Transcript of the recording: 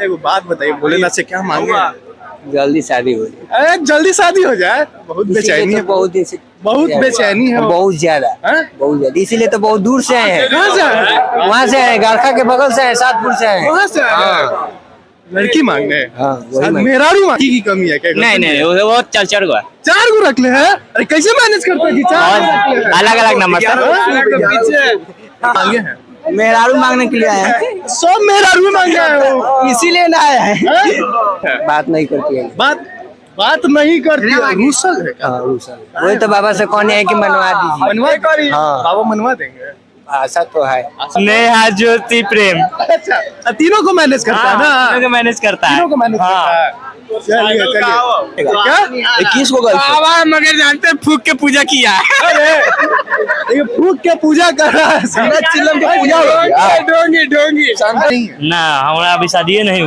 एक बात बताइए, भोलेनाथ से क्या मांगे? जल्दी शादी हो जाए। अरे जल्दी शादी हो जाए। बहुत बेचैनी है, बहुत दिन से बहुत बेचैनी है। बहुत ज्यादा हैं? बहुत ज्यादा, इसीलिए तो बहुत दूर से आए हैं। कहाँ से आए हैं? वहाँ से आए, गारखा के बगल से आए, सातपुर से आए। वहाँ से आए हैं? लड़की मांगने हैं? हाँ, वही शायद मांग- मेहरारू मांगी की कमी है क्या? नहीं वो चार गो 4 गो रख ले हैं? अरे कैसे मैनेज करते हैं जी? 4 गो रख ले हैं? अलग अलग नंबर मांगे हैं? मेहरारू मांगने के लिए आए हैं, सब मेहरारू मांगे हैं वो। इसीलिए ना आया है। हैं? बात नहीं करती है। बात नहीं करती है, रूसल है क्या? हाँ, रूसल। वही तो बाबा से कहने है कि मनवा दीजिए। मनवा करी? हाँ। बाबा मनवा देंगे। आशा तो है। नेहा ज्योति प्रेम अच्छा, तीनों को मैनेज करता है ना? मैनेज करता है। तीनों को मैनेज करता है। चलिए क्या? 21 को बाबा मगर जानते हैं फूक के पूजा किया है। अरे ये फूक के पूजा कर रहा है। चिल्लम की पूजा हो गया। ढोंगी ढोंगी। ना हमारा अभी शादी नहीं